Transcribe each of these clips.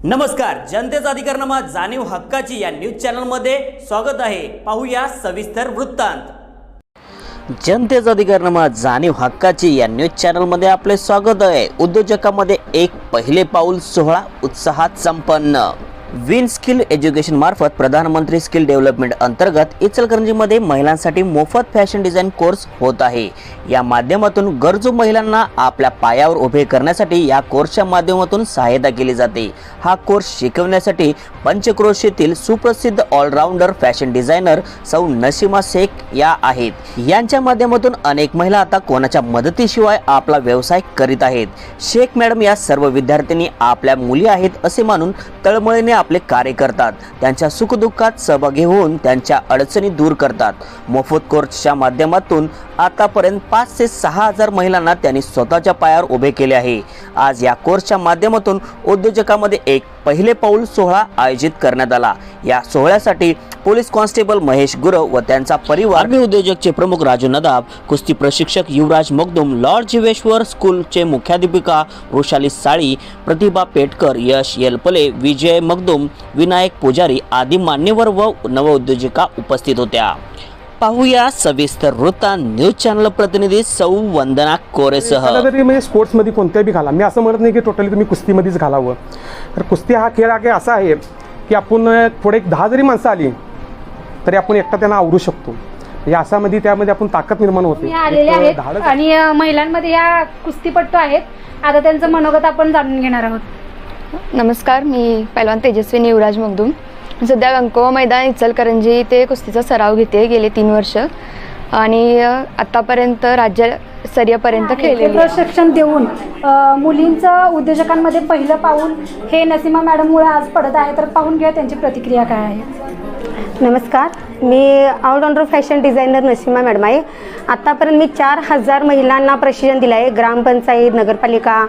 नमस्कार, जनतेचा अधिकारनामा जाणीव हक्काची या न्यूज चॅनलमध्ये स्वागत आहे। पाहूया सविस्तर वृत्तांत। जनतेचा अधिकारनामा जाणीव हक्काची या न्यूज चॅनलमध्ये आपले स्वागत आहे। उद्योजकांमध्ये एक पहिले पाऊल सोहळा उत्साहात संपन्न। विन स्किल एज्युकेशन मार्फत प्रधानमंत्री स्किल डेव्हलपमेंट अंतर्गत इचलकरंजीमध्ये महिलांसाठी मोफत फॅशन डिझाइन कोर्स होत आहे। या माध्यमातून गरजू महिलांना आपल्या पायावर उभे करण्यासाठी या कोर्सच्या माध्यमातून सहायता केली जाते। हा कोर्स शिकवण्यासाठी पंचक्रोशीतील सुप्रसिद्ध ऑलराउंडर फॅशन डिझायनर सौ नसीमा शेख या आहेत। यांच्या माध्यमातून अनेक महिला आता कोणाच्या मदतीशिवाय आपला व्यवसाय करीत आहेत। शेख मॅडम या सर्व विद्यार्थिनी आपल्या मुली आहेत असे मानून तळमळीने आपले कार्य करतात। त्यांच्या सुखदुःखात सहभागी होऊन त्यांच्या अडचणी दूर करतात। मोफत कोर्सच्या माध्यमातून आतापर्यंत 5 ते 6 हजार महिलांना त्यांनी स्वतःच्या पायावर उभे केले आहे। आज या कोर्सच्या माध्यमातून उद्योजकांमध्ये एक पहिले पाऊल सोहळा आयोजित करण्यात आला। या सोहळ्यासाठी पोलीस कॉन्स्टेबल महेश गुरव व त्यांचा परिवार, आर्मी उद्योजकचे प्रमुख राजू नदाब, कुस्ती प्रशिक्षक युवराज मगदुम, लॉर्ड जीवेश्वर स्कूलचे मुख्याध्यापिका वृषाली साळी, प्रतिभा पेटकर, यश येलपले, विजय मगदुम, विनायक पुजारी आदी मान्यवर व नवउद्योजिका उपस्थित होत्या। पाहूया सविस्तर वृत्तांत न्यूज चॅनल प्रतिनिधी सौ वंदना कोरेसह। तरी म्हणजे स्पोर्ट्समध्ये कोणत्याही घाला, मी असं म्हणत नाही की टोटली तुम्ही कुस्तीमध्येच घालावं। तर कुस्ती हा खेळ असा आहे की आपण थोडे 10 जरी माणसं आली तरी आपण एकटा त्यांना आवरू शकतो। या असामध्ये त्यामध्ये आपण ताकद निर्माण होते आलेले आहेत आणि महिलांमध्ये या कुस्तीपट्टू आहेत। आता त्यांचं मनोगत आपण जाणून घेणार आहोत। नमस्कार, मी पैलवान तेजस्विनी युवराज मगदुम। सध्या गंकोवा मैदान इचलकरंजी ते कुस्तीचा सराव घेते गेले 3 वर्ष आणि आतापर्यंत राज्यस्तरीयपर्यंत खेळले। प्रशिक्षण देऊन मुलींचं उद्योजकांमध्ये पहिलं पाऊल हे नसीमा मॅडममुळे आज पडत आहे। तर पाहून घ्या त्यांची प्रतिक्रिया काय आहे। नमस्कार, मी all rounder fashion designer Nasima madam आहे। आतापर्यंत मी 4000 महिलांना प्रशिक्षण दिलं आहे। ग्रामपंचायत, नगरपालिका,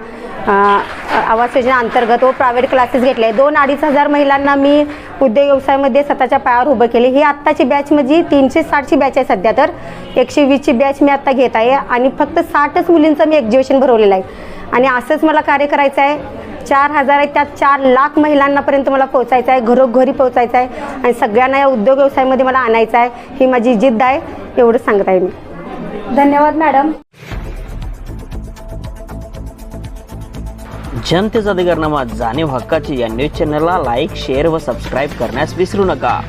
आवास योजना अंतर्गत व प्रायव्हेट क्लासेस घेतले आहे। 2-2.5 हजार महिलांना मी उद्योग व्यवसायामध्ये स्वतःच्या पायावर उभं केले। ही आत्ताची बॅच म्हणजे 360ची बॅच आहे। सध्या तर 120ची बॅच मी आत्ता घेत आहे आणि फक्त 60च मुलींचं मी एक्झिबिशन भरवलेलं आहे आणि असंच मला कार्य करायचं आहे। 4000 आहे, त्यात 4 लाख महिलांनापर्यंत मला पोहोचायचं आहे, घरोघरी पोहोचायचं आहे आणि सगळ्यांना या उद्योग व्यवसायामध्ये मला आणायचं आहे। ही माझी जिद्द आहे, एवढं सांगत आहे मी। धन्यवाद मॅडम। जनतेचा अधिकारनामा जाणीव हक्काची या न्यूज चॅनलला लाईक, शेअर व सबस्क्राईब करण्यास विसरू नका।